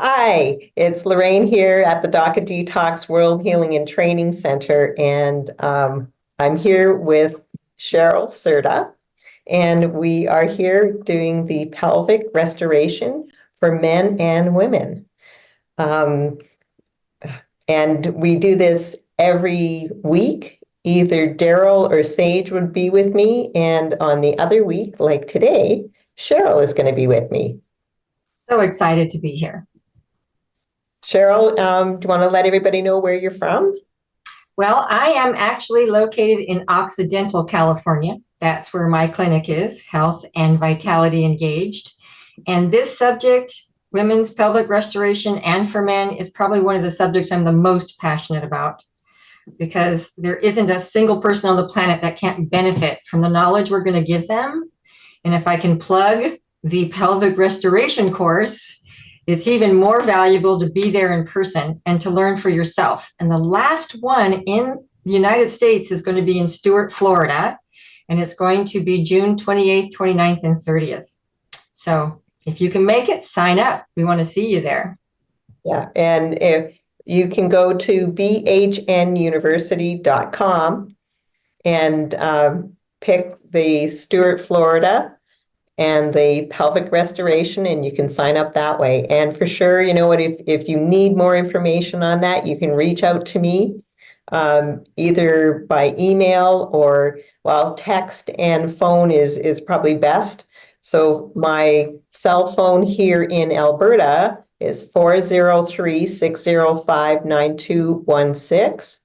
Hi, it's Lorraine here at the DACA Detox World Healing and Training Center, and I'm here with Cheryl Serta, and we are here doing the pelvic restoration for men and women. Um, and we do this every week. Either Daryl or Sage would be with me, and on the other week, like today, Cheryl is going to be with me. So excited to be here. Cheryl, do you want to let everybody know where you're from? Well, I am actually located in Occidental, California. That's where my clinic is, Health and Vitality Engaged. And this subject, women's pelvic restoration and for men, is probably one of the subjects I'm the most passionate about because there isn't a single person on the planet that can't benefit from the knowledge we're going to give them. And if I can plug the pelvic restoration course, it's even more valuable to be there in person and to learn for yourself. And the last one in the United States is going to be in Stuart, Florida, and it's going to be June 28th, 29th, and 30th. So if you can make it, sign up. We want to see you there. Yeah, and if you can go to bhnuniversity.com and pick the Stuart, Florida and the pelvic restoration, and you can sign up that way. And for sure, you know what, if you need more information on that, you can reach out to me either by email or, well, text and phone is probably best. So my cell phone here in Alberta is 403-605-9216.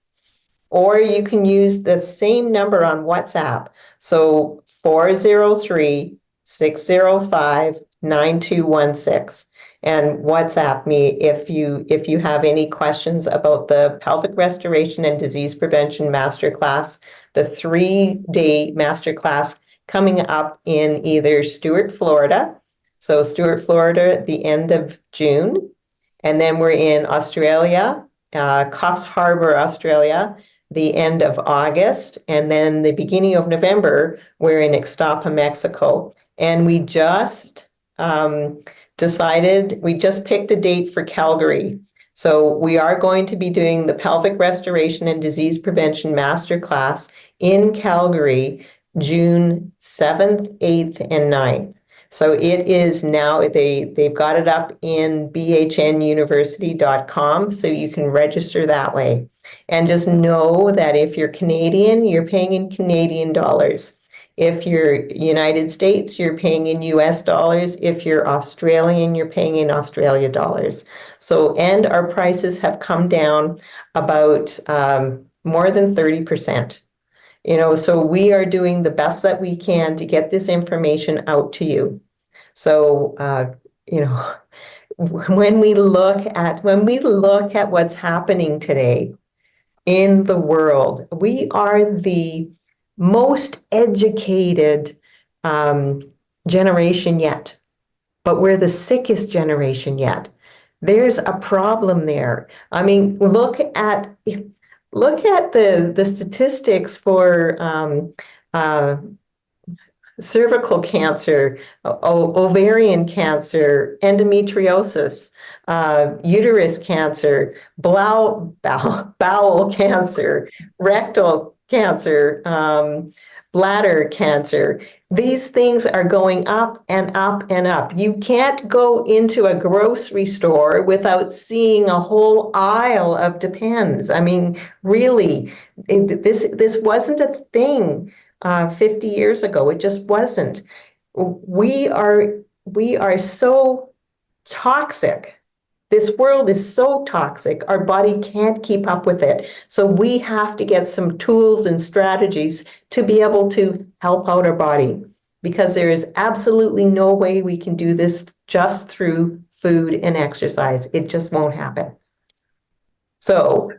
Or you can use the same number on WhatsApp. So 403-605-9216. And WhatsApp me if you have any questions about the pelvic restoration and disease prevention masterclass, the 3-day masterclass coming up in either Stuart, Florida. So Stuart, Florida at the end of June. And then we're in Australia, Coffs Harbour, Australia, the end of August. And then the beginning of November, we're in Ixtapa, Mexico. And we just we just picked a date for Calgary. So we are going to be doing the pelvic restoration and disease prevention masterclass in Calgary, June 7th, 8th, and 9th. So it is now, they've got it up in bhnuniversity.com, so you can register that way. And just know that if you're Canadian, you're paying in Canadian dollars. If you're United States, you're paying in US dollars. If you're Australian, you're paying in Australia dollars. So, and our prices have come down about more than 30%. So we are doing the best that we can to get this information out to you. So, when we look at what's happening today in the world, we are the most educated generation yet, but we're the sickest generation yet. There's a problem there. I mean, look at the statistics for cervical cancer, ovarian cancer, endometriosis, uterus cancer, bowel cancer, rectal cancer, bladder cancer. These things are going up and up and up. You can't go into a grocery store without seeing a whole aisle of Depends. I mean, really, this wasn't a thing 50 years ago. It just wasn't. We are so toxic. This world is so toxic, our body can't keep up with it. So we have to get some tools and strategies to be able to help out our body, because there is absolutely no way we can do this just through food and exercise. It just won't happen. So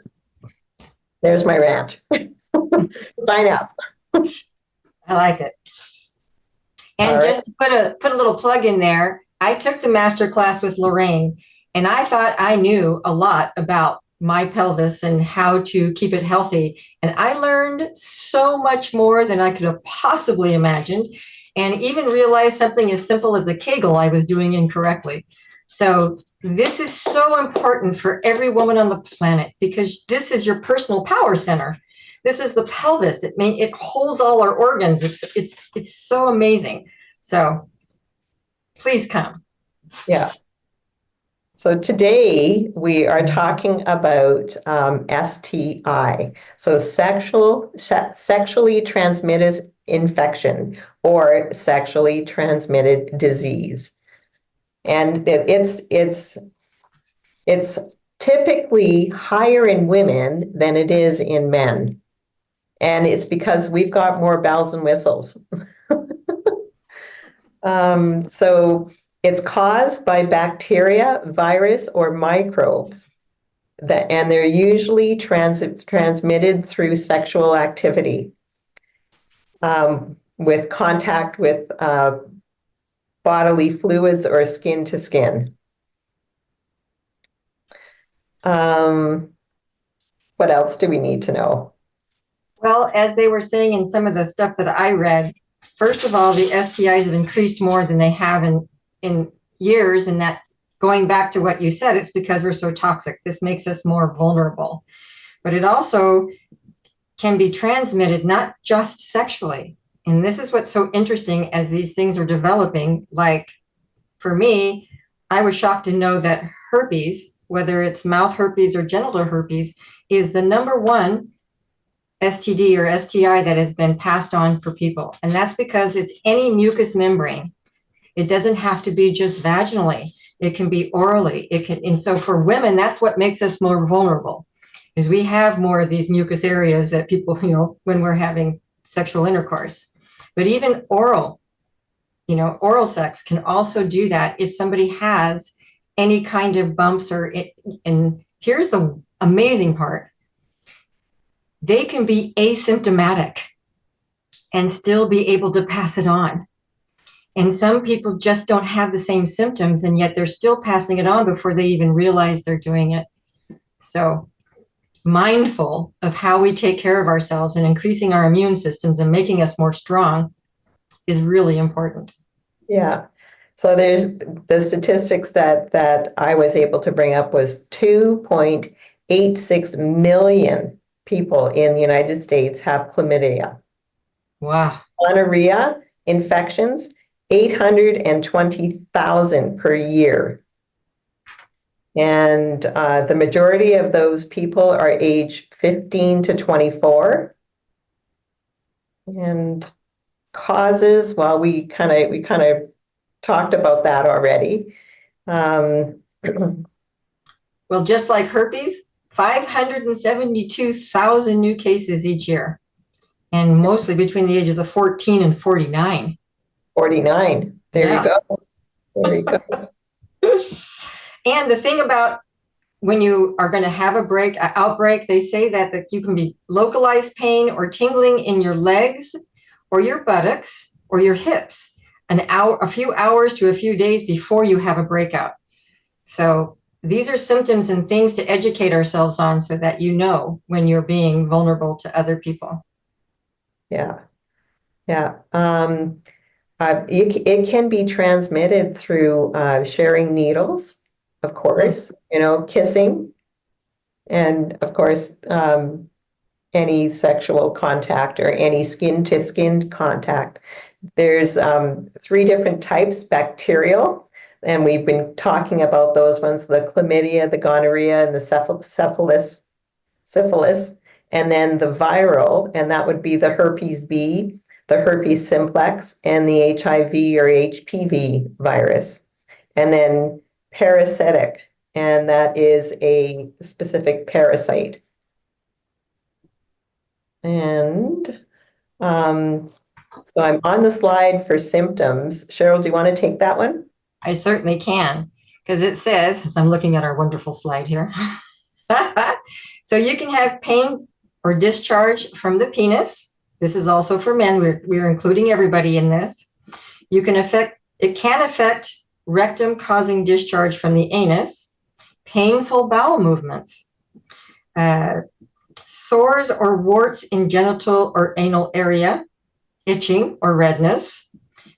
there's my rant. Sign up. I like it. And just to put a little plug in there, I took the master class with Lorraine, and I thought I knew a lot about my pelvis and how to keep it healthy. And I learned so much more than I could have possibly imagined, and even realized something as simple as a Kegel I was doing incorrectly. So This is so important for every woman on the planet because this is your personal power center. This is the pelvis. It holds all our organs. It's so amazing. So please come. Yeah. So today we are talking about STI, so sexually transmitted infection or sexually transmitted disease. And it's typically higher in women than it is in men. And it's because we've got more bells and whistles. So it's caused by bacteria, virus, or microbes. And they're usually transmitted through sexual activity with contact with bodily fluids or skin to skin. What else do we need to know? Well, as they were saying in some of the stuff that I read, first of all, the STIs have increased more than they have in years. And that, going back to what you said, it's because we're so toxic. This makes us more vulnerable. But it also can be transmitted not just sexually. And this is what's so interesting as these things are developing. Like for me, I was shocked to know that herpes, whether it's mouth herpes or genital herpes, is the number one STD or STI that has been passed on for people. And that's because it's any mucous membrane. It doesn't have to be just vaginally. It can be orally. And so for women, that's what makes us more vulnerable, is we have more of these mucous areas that people, when we're having sexual intercourse. But even oral sex can also do that if somebody has any kind of bumps and here's the amazing part. They can be asymptomatic and still be able to pass it on. And some people just don't have the same symptoms, and yet they're still passing it on before they even realize they're doing it. So mindful of how we take care of ourselves and increasing our immune systems and making us more strong is really important. Yeah. So there's the statistics that I was able to bring up was 2.86 million people in the United States have chlamydia. Wow. Gonorrhea infections, 820,000 per year. And the majority of those people are age 15 to 24. And causes, well, we kind of talked about that already. Well, just like herpes, 572,000 new cases each year, and mostly between the ages of 14 and 49. 49. There Yeah. you go. There you go. And the thing about when you are going to have an outbreak, they say that you can be localized pain or tingling in your legs or your buttocks or your hips a few hours to a few days before you have a breakout. So these are symptoms and things to educate ourselves on so that when you're being vulnerable to other people. Yeah. Yeah. It can be transmitted through sharing needles, of course, kissing, and of course, any sexual contact or any skin-to-skin contact. There's 3 different types: bacterial, and we've been talking about those ones: the chlamydia, the gonorrhea, and the syphilis, and then the viral, and that would be the herpes B, the herpes simplex, and the HIV or HPV virus. And then parasitic, and that is a specific parasite. And so I'm on the slide for symptoms. Cheryl, do you want to take that one? I certainly can, because it says, as I'm looking at our wonderful slide here, so you can have pain or discharge from the penis. This is also for men. We're including everybody in this. It can affect rectum, causing discharge from the anus, painful bowel movements, sores or warts in genital or anal area, itching or redness,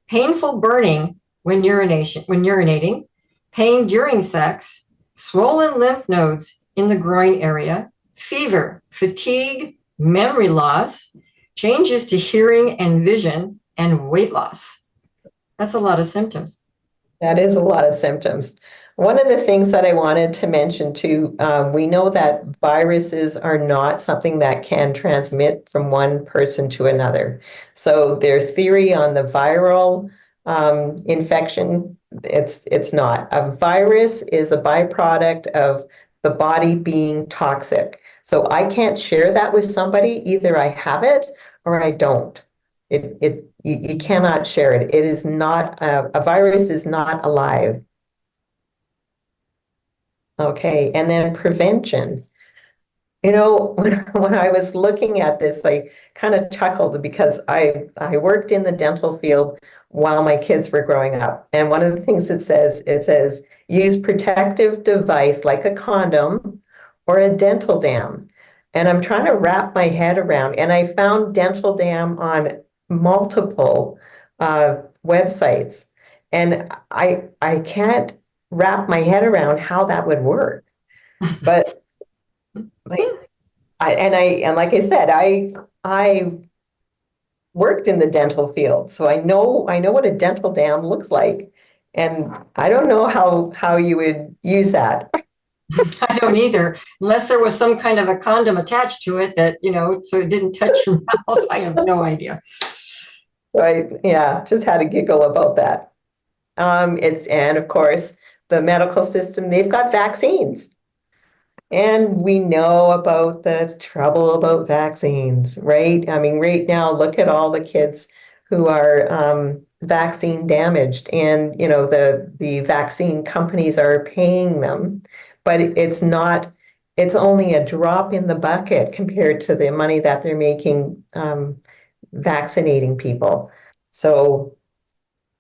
painful burning when urinating, pain during sex, swollen lymph nodes in the groin area, fever, fatigue, memory loss, changes to hearing and vision, and weight loss. That's a lot of symptoms. That is a lot of symptoms. One of the things that I wanted to mention too, we know that viruses are not something that can transmit from one person to another. So their theory on the viral infection, it's not. A virus is a byproduct of the body being toxic. So I can't share that with somebody. Either I have it or I don't. You cannot share it. It is not, a virus is not alive. Okay, and then prevention. You know, when I was looking at this, I kind of chuckled because I worked in the dental field while my kids were growing up. And one of the things it says, use protective device like a condom or a dental dam. And I'm trying to wrap my head around, and I found dental dam on multiple websites. And I can't wrap my head around how that would work. But like and like I said, I worked in the dental field, so I know what a dental dam looks like, and I don't know how you would use that. I don't either, unless there was some kind of a condom attached to it that, so it didn't touch your mouth. I have no idea. So yeah, just had a giggle about that. And of course, the medical system, they've got vaccines. And we know about the trouble about vaccines, right? I mean, right now, look at all the kids who are vaccine damaged, and the vaccine companies are paying them, but it's not. It's only a drop in the bucket compared to the money that they're making vaccinating people. So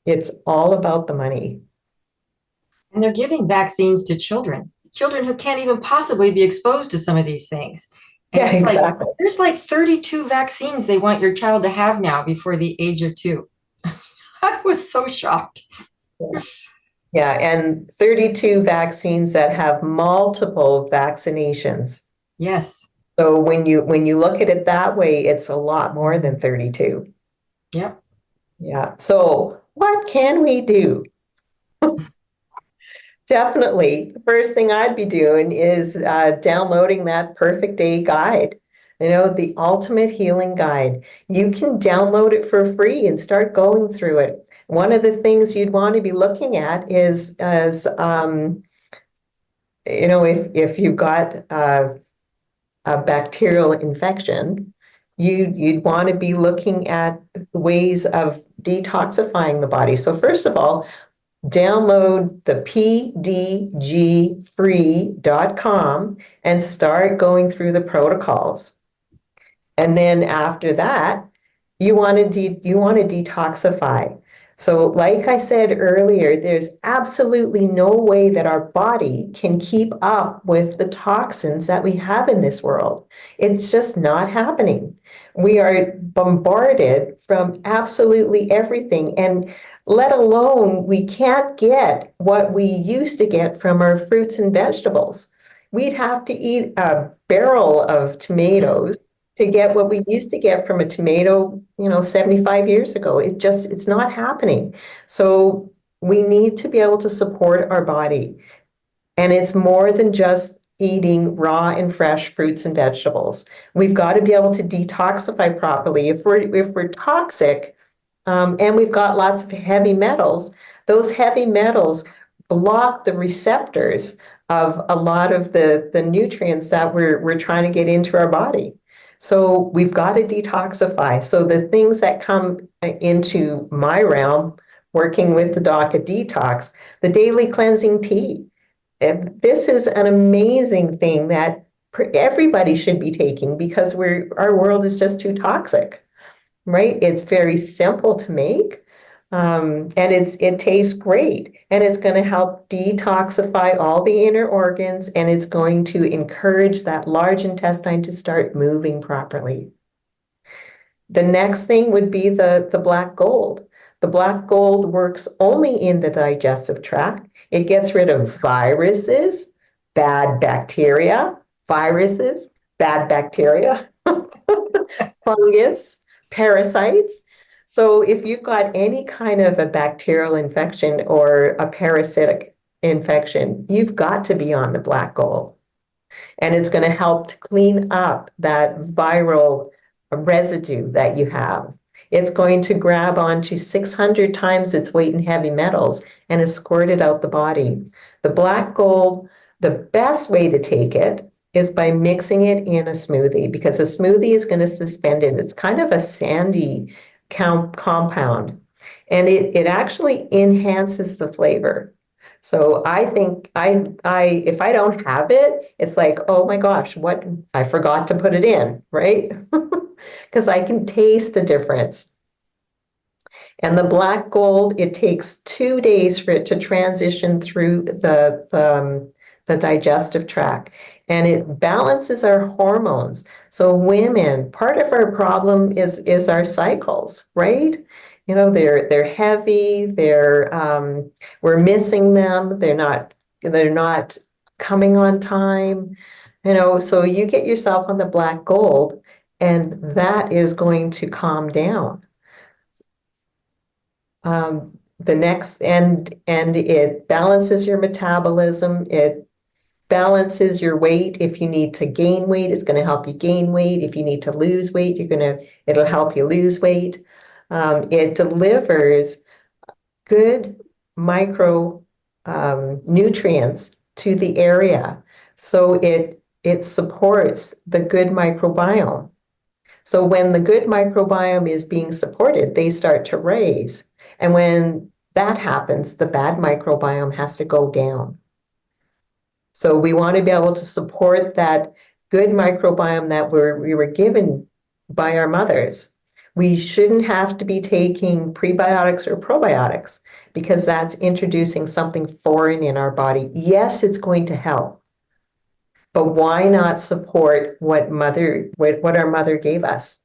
it's all about the money. And they're giving vaccines to children who can't even possibly be exposed to some of these things. And Yeah, it's like, exactly. there's like 32 vaccines they want your child to have now before the age of 2. I was so shocked. Yeah, and 32 vaccines that have multiple vaccinations. Yes. So when you look at it that way, it's a lot more than 32. Yep. Yeah. So what can we do? Definitely. The first thing I'd be doing is downloading that Perfect Day guide, the ultimate healing guide. You can download it for free and start going through it. One of the things you'd want to be looking at is as if you've got a bacterial infection, you'd want to be looking at ways of detoxifying the body. So first of all, download the pdgfree.com and start going through the protocols. And then after that, you want to detoxify. So like I said earlier, there's absolutely no way that our body can keep up with the toxins that we have in this world. It's just not happening. We are bombarded from absolutely everything, and let alone we can't get what we used to get from our fruits and vegetables. We'd have to eat a barrel of tomatoes to get what we used to get from a tomato, 75 years ago. It's not happening. So we need to be able to support our body. And it's more than just eating raw and fresh fruits and vegetables. We've got to be able to detoxify properly. If we're toxic, and we've got lots of heavy metals, those heavy metals block the receptors of a lot of the nutrients that we're trying to get into our body. So we've got to detoxify. So the things that come into my realm, working with the doc at Detox, the daily cleansing tea. And this is an amazing thing that everybody should be taking because our world is just too toxic, right? It's very simple to make. And it tastes great, and it's going to help detoxify all the inner organs, and it's going to encourage that large intestine to start moving properly. The next thing would be the black gold. The black gold works only in the digestive tract. It gets rid of viruses, bad bacteria, viruses, bad bacteria, fungus, parasites. So if you've got any kind of a bacterial infection or a parasitic infection, you've got to be on the black gold. And it's going to help to clean up that viral residue that you have. It's going to grab onto 600 times its weight in heavy metals and escort it out the body. The black gold, the best way to take it is by mixing it in a smoothie, because a smoothie is going to suspend it. It's kind of a sandy compound, and it actually enhances the flavor. So I think I if I don't have it, it's like, oh my gosh, what I forgot to put it in, right? Because I can taste the difference. And the black gold, it takes 2 days for it to transition through the digestive tract, and it balances our hormones. So women, part of our problem is our cycles, right? You know, they're heavy, we're missing them, they're not coming on time, you know, so you get yourself on the black gold, and that is going to calm down. The next and it balances your metabolism. It balances your weight. If you need to gain weight, it's going to help you gain weight. If you need to lose weight, it'll help you lose weight. It delivers good micro nutrients to the area, so it supports the good microbiome. So when the good microbiome is being supported, they start to raise. And when that happens, the bad microbiome has to go down. So we want to be able to support that good microbiome that we were given by our mothers. We shouldn't have to be taking prebiotics or probiotics, because that's introducing something foreign in our body. Yes, it's going to help, but why not support what our mother gave us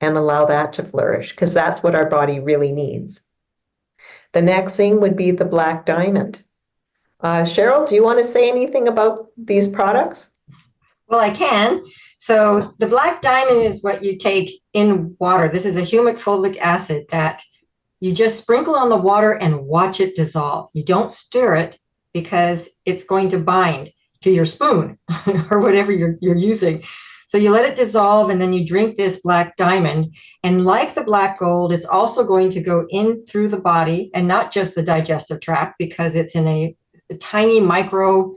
and allow that to flourish? Because that's what our body really needs. The next thing would be the black diamond. Cheryl, do you want to say anything about these products? Well, I can. So the black diamond is what you take in water. This is a humic fulvic acid that you just sprinkle on the water and watch it dissolve. You don't stir it, because it's going to bind to your spoon or whatever you're using. So you let it dissolve, and then you drink this black diamond. And like the black gold, it's also going to go in through the body, and not just the digestive tract, because it's in a tiny micro,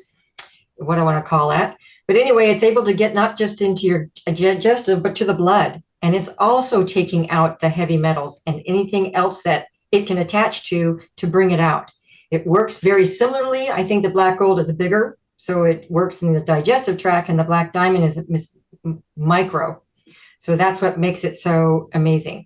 what do I want to call that? But anyway, it's able to get not just into your digestive, but to the blood. And it's also taking out the heavy metals and anything else that it can attach to bring it out. It works very similarly. I think the black gold is bigger, so it works in the digestive tract, and the black diamond is micro. So that's what makes it so amazing.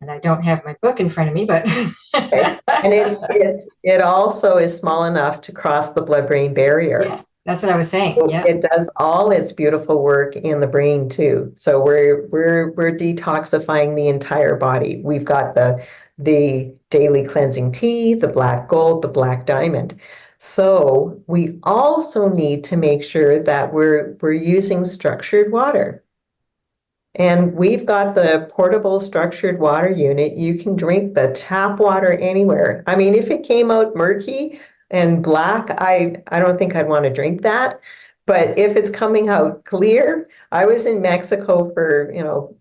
And I don't have my book in front of me, but Okay. And it also is small enough to cross the blood-brain barrier. yes, that's what I was saying. So Yeah. it does all its beautiful work in the brain too. So we're detoxifying the entire body. We've got the daily cleansing tea, the black gold, the black diamond. So we also need to make sure that we're using structured water. And we've got the portable structured water unit. You can drink the tap water anywhere. I mean, if it came out murky and black, I don't think I'd want to drink that. But if it's coming out clear, I was in Mexico for,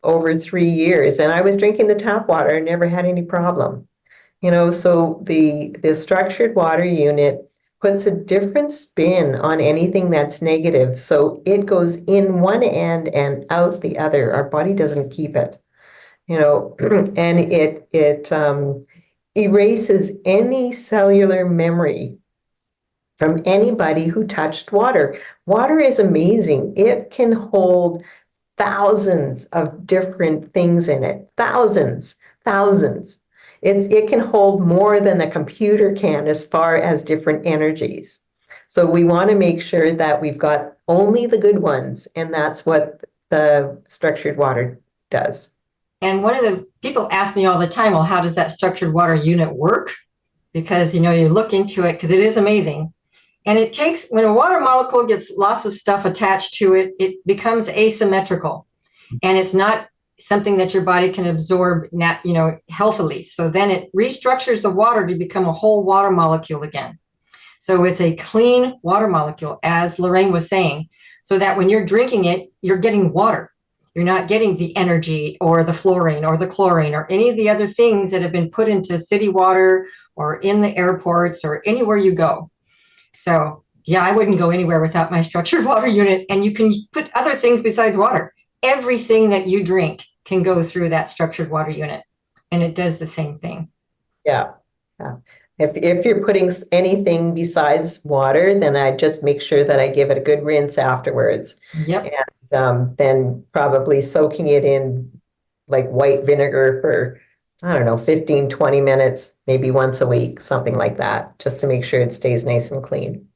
over 3 years, and I was drinking the tap water and never had any problem. So the structured water unit puts a different spin on anything that's negative. So it goes in one end and out the other. Our body doesn't keep it, and it erases any cellular memory from anybody who touched water. Water is amazing. It can hold thousands of different things in it, thousands. It can hold more than the computer can as far as different energies. So we want to make sure that we've got only the good ones, and that's what the structured water does. And one of the people ask me all the time, well, how does that structured water unit work? Because, you look into it because it is amazing. And it takes, when a water molecule gets lots of stuff attached to it, it becomes asymmetrical. And it's not something that your body can absorb, healthily. So then it restructures the water to become a whole water molecule again. So it's a clean water molecule, as Lorraine was saying, so that when you're drinking it, you're getting water. You're not getting the energy or the fluorine or the chlorine or any of the other things that have been put into city water or in the airports or anywhere you go. So yeah, I wouldn't go anywhere without my structured water unit. And you can put other things besides water. Everything that you drink can go through that structured water unit, and it does the same thing. Yeah. Yeah. If you're putting anything besides water, then I just make sure that I give it a good rinse afterwards. Yep. And then probably soaking it in like white vinegar for, I don't know, 15, 20 minutes, maybe once a week, something like that, just to make sure it stays nice and clean.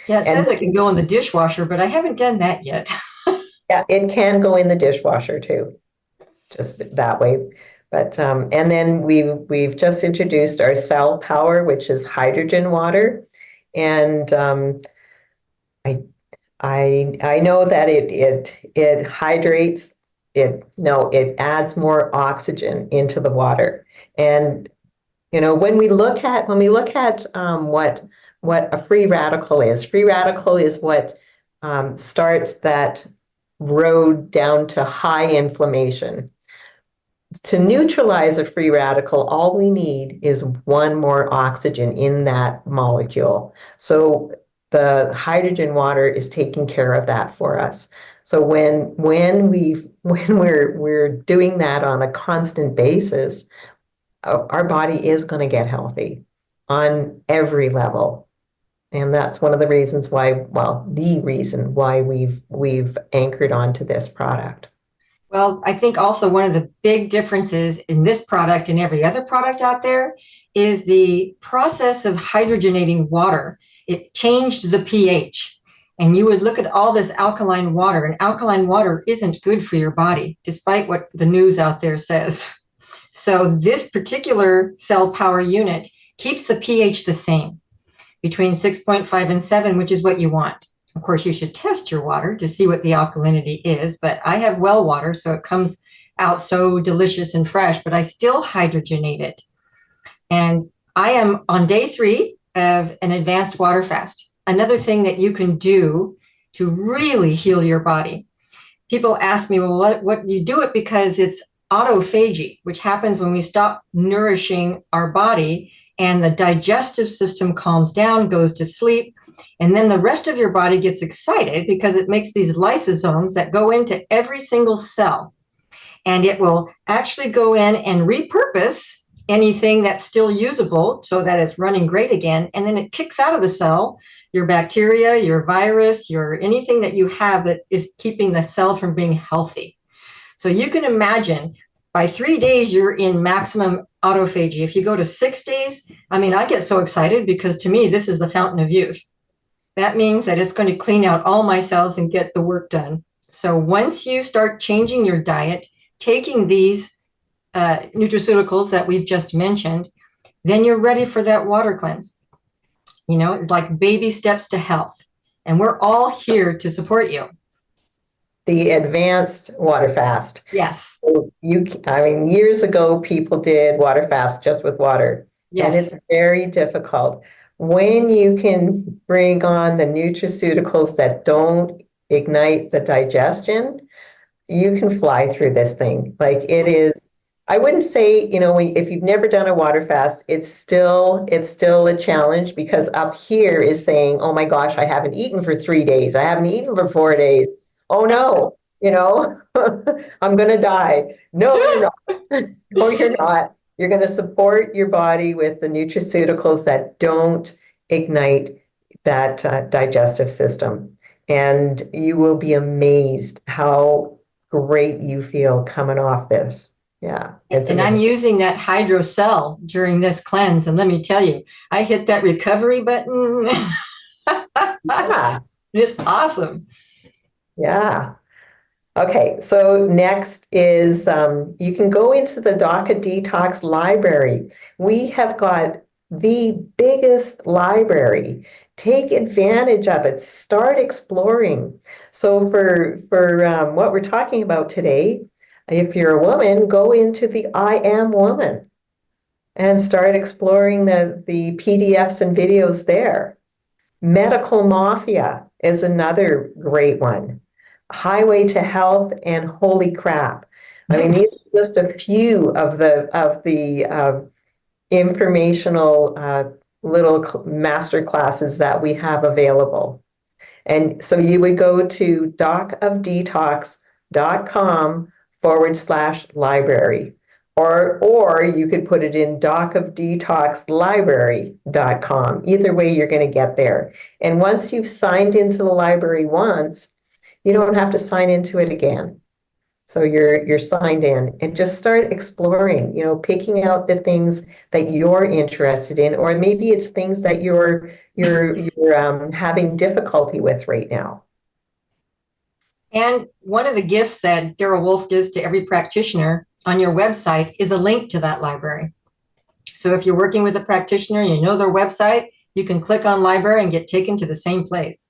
Yeah, it And says it can go in the dishwasher, but I haven't done that yet. yeah, it can go in the dishwasher too, just that way. But and then we've just introduced our cell power, which is hydrogen water, and I I know that it hydrates it. No, it adds more oxygen into the water, and when we look at what a free radical is what starts that road down to high inflammation. To neutralize a free radical, all we need is one more oxygen in that molecule. So the hydrogen water is taking care of that for us. So when we're doing that on a constant basis, our body is going to get healthy on every level. And that's one of the reasons why, well, the reason why we've anchored onto this product. Well, I think also one of the big differences in this product and every other product out there is the process of hydrogenating water. It changed the pH. And you would look at all this alkaline water, and alkaline water isn't good for your body, despite what the news out there says. So this particular cell power unit keeps the pH the same, between 6.5 and 7, which is what you want. Of course, you should test your water to see what the alkalinity is, but I have well water, so it comes out so delicious and fresh, but I still hydrogenate it. And I am on day 3 of an advanced water fast. Another thing that you can do to really heal your body. People ask me, well, what you do it because it's autophagy, which happens when we stop nourishing our body and the digestive system calms down, goes to sleep, and then the rest of your body gets excited because it makes these lysosomes that go into every single cell. And it will actually go in and repurpose anything that's still usable so that it's running great again. And then it kicks out of the cell your bacteria, your virus, your anything that you have that is keeping the cell from being healthy. So you can imagine by 3 days, you're in maximum autophagy. If you go to 6 days, I mean, I get so excited because to me, this is the fountain of youth. That means that it's going to clean out all my cells and get the work done. So once you start changing your diet, taking these nutraceuticals that we've just mentioned, then you're ready for that water cleanse. It's like baby steps to health. And we're all here to support you. The advanced water fast. Yes. So years ago, people did water fast just with water. Yes. And it's very difficult. When you can bring on the nutraceuticals that don't ignite the digestion, you can fly through this thing. Like it is, I wouldn't say, if you've never done a water fast, it's still a challenge because up here is saying, oh my gosh, I haven't eaten for 3 days. I haven't eaten for 4 days. Oh no, I'm going to die. No, you're not. No, you're not. You're going to support your body with the nutraceuticals that don't ignite that digestive system. And you will be amazed how great you feel coming off this. Yeah. And I'm using that hydrocell during this cleanse. And let me tell you, I hit that recovery button. Yeah. It's awesome. Yeah. Okay, so next is you can go into the DACA Detox library. We have got the biggest library. Take advantage of it. Start exploring. So for what we're talking about today, if you're a woman, go into the I Am Woman and start exploring the PDFs and videos there. Medical Mafia is another great one. Highway to Health and Holy Crap. I mean, these are just a few of the informational little master classes that we have available. And so you would go to docofdetox.com/library. Or you could put it in docofdetoxlibrary.com. Either way, you're going to get there. And once you've signed into the library once, you don't have to sign into it again. So you're signed in and just start exploring, picking out the things that you're interested in, or maybe it's things that you're having difficulty with right now. And one of the gifts that Daryl Wolf gives to every practitioner on your website is a link to that library. So if you're working with a practitioner, you know their website, you can click on library and get taken to the same place.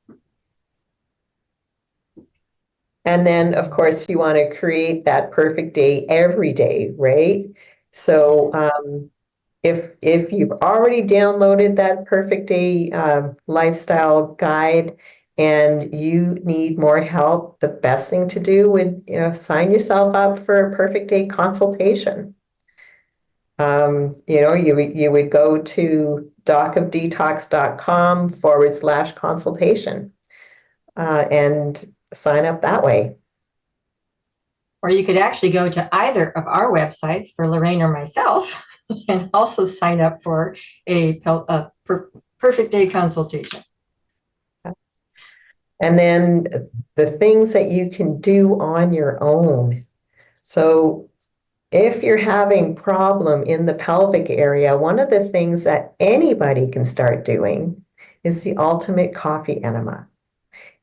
And then, of course, you want to create that perfect day every day, right? So if you've already downloaded that perfect day lifestyle guide and you need more help, the best thing to do would, sign yourself up for a perfect day consultation. You would go to docofdetox.com/consultation and sign up that way. Or you could actually go to either of our websites for Lorraine or myself and also sign up for a perfect day consultation. And then the things that you can do on your own. So if you're having problem in the pelvic area, one of the things that anybody can start doing is the ultimate coffee enema.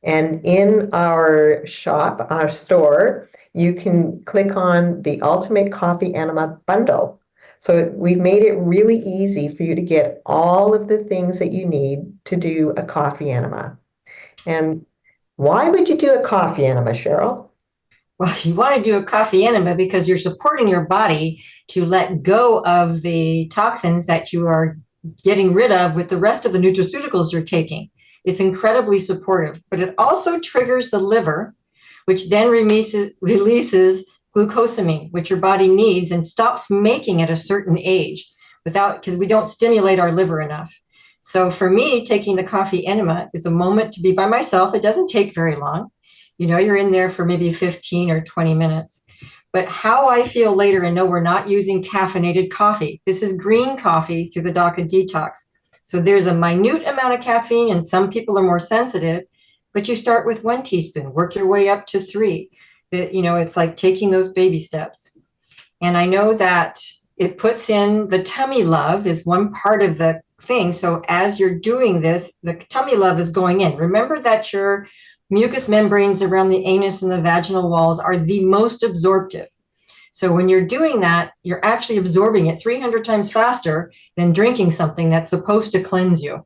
And in our shop, our store, you can click on the Ultimate Coffee Enema bundle. So we've made it really easy for you to get all of the things that you need to do a coffee enema. And why would you do a coffee enema, Cheryl? Well, you want to do a coffee enema because you're supporting your body to let go of the toxins that you are getting rid of with the rest of the nutraceuticals you're taking. It's incredibly supportive, but it also triggers the liver, which then releases glucosamine, which your body needs and stops making at a certain age because we don't stimulate our liver enough. So for me, taking the coffee enema is a moment to be by myself. It doesn't take very long. You're in there for maybe 15 or 20 minutes. But how I feel later, and no, we're not using caffeinated coffee. This is green coffee through the DACA Detox. So there's a minute amount of caffeine, and some people are more sensitive, but you start with 1 teaspoon, work your way up to 3. It's like taking those baby steps. And I know that it puts in the tummy love is one part of the thing. So as you're doing this, the tummy love is going in. Remember that your mucous membranes around the anus and the vaginal walls are the most absorptive. So when you're doing that, you're actually absorbing it 300 times faster than drinking something that's supposed to cleanse you.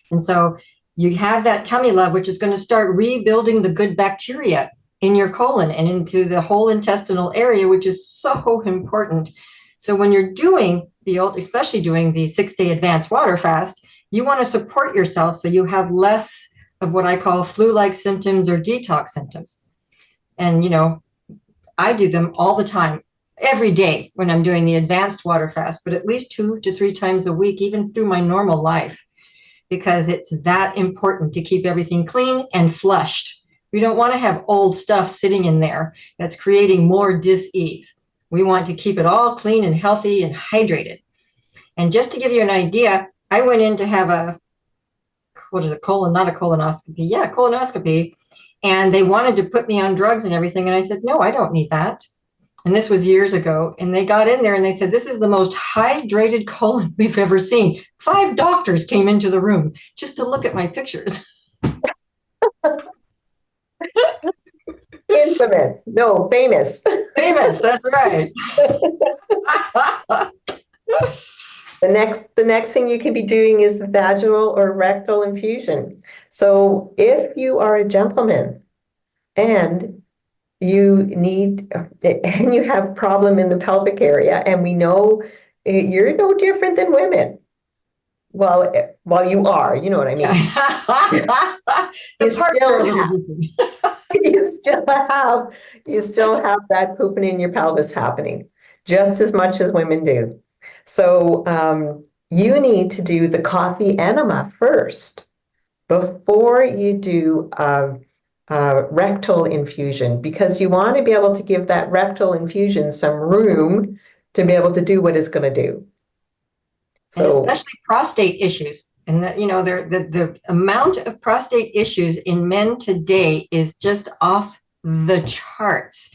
And so you have that tummy love, which is going to start rebuilding the good bacteria in your colon and into the whole intestinal area, which is so important. So when you're doing especially doing the 6-day advanced water fast, you want to support yourself so you have less of what I call flu-like symptoms or detox symptoms. And, I do them all the time, every day when I'm doing the advanced water fast, but at least 2 to 3 times a week, even through my normal life, because it's that important to keep everything clean and flushed. We don't want to have old stuff sitting in there that's creating more dis-ease. We want to keep it all clean and healthy and hydrated. And just to give you an idea, I went in to have colonoscopy. And they wanted to put me on drugs and everything. And I said, no, I don't need that. And this was years ago. And they got in there and they said, this is the most hydrated colon we've ever seen. 5 doctors came into the room just to look at my pictures. Infamous. No, famous. Famous, that's right. The next thing you could be doing is vaginal or rectal infusion. So if you are a gentleman and and you have problem in the pelvic area, and we know you're no different than women. Well, you are, you know what I mean. The You parts are still a little have, different. you still have, you still have that pooping in your pelvis happening just as much as women do. So you need to do the coffee enema first before you do rectal infusion, because you want to be able to give that rectal infusion some room to be able to do what it's going to do. And So especially prostate issues. And that, the amount of prostate issues in men today is just off the charts.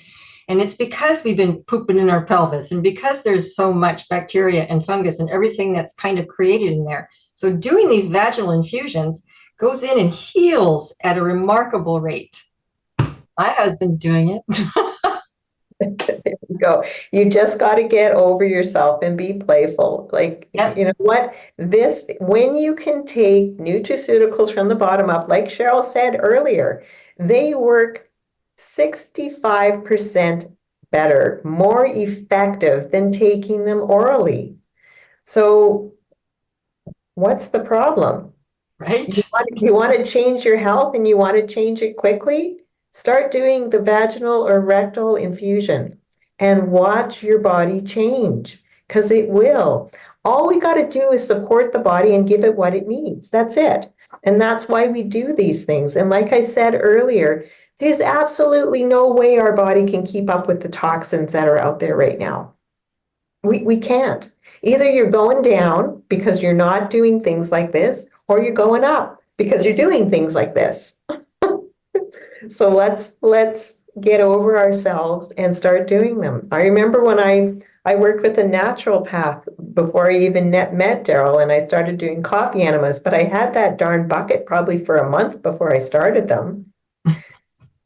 And it's because we've been pooping in our pelvis and because there's so much bacteria and fungus and everything that's kind of created in there. So doing these vaginal infusions goes in and heals at a remarkable rate. My husband's doing it. there you go. You just got to get over yourself and be playful. Like, Yep. you know what? When you can take nutraceuticals from the bottom up, like Cheryl said earlier, they work 65% better, more effective than taking them orally. So, what's the problem? Right. You want to change your health and you want to change it quickly? Start doing the vaginal or rectal infusion and watch your body change, because it will. All we got to do is support the body and give it what it needs. That's it. And that's why we do these things. And like I said earlier, there's absolutely no way our body can keep up with the toxins that are out there right now. We can't. Either you're going down because you're not doing things like this, or you're going up because you're doing things like this. So let's get over ourselves and start doing them. I remember when I worked with a naturopath before I even met Daryl, and I started doing coffee enemas, but I had that darn bucket probably for a month before I started them.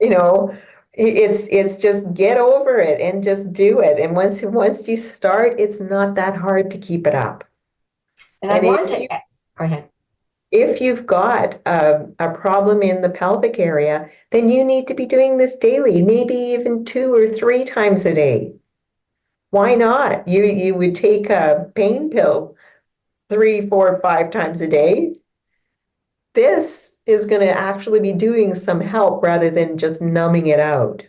You know, it's just get over it and just do it. And once you start, it's not that hard to keep it up. And I And want to go ahead. if you've got a problem in the pelvic area, then you need to be doing this daily, maybe even 2 or 3 times a day. Why not? You would take a pain pill 3, 4, 5 times a day. This is going to actually be doing some help rather than just numbing it out.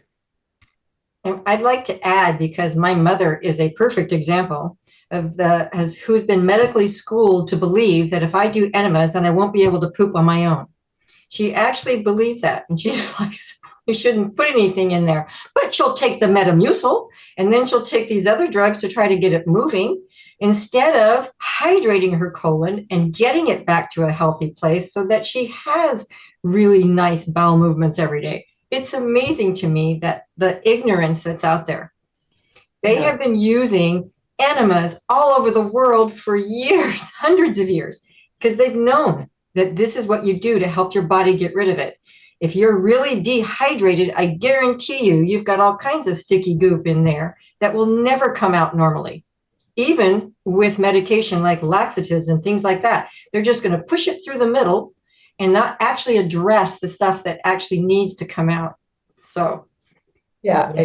And I'd like to add, because my mother is a perfect example of who's been medically schooled to believe that if I do enemas, then I won't be able to poop on my own. She actually believed that, and she's like, you shouldn't put anything in there. But she'll take the Metamucil, and then she'll take these other drugs to try to get it moving, instead of hydrating her colon and getting it back to a healthy place so that she has really nice bowel movements every day. It's amazing to me that the ignorance that's out there. They have been using enemas all over the world for years, hundreds of years, because they've known that this is what you do to help your body get rid of it. If you're really dehydrated, I guarantee you've got all kinds of sticky goop in there that will never come out normally. Even with medication like laxatives and things like that, they're just going to push it through the middle and not actually address the stuff that actually needs to come out. So, Yeah, yes.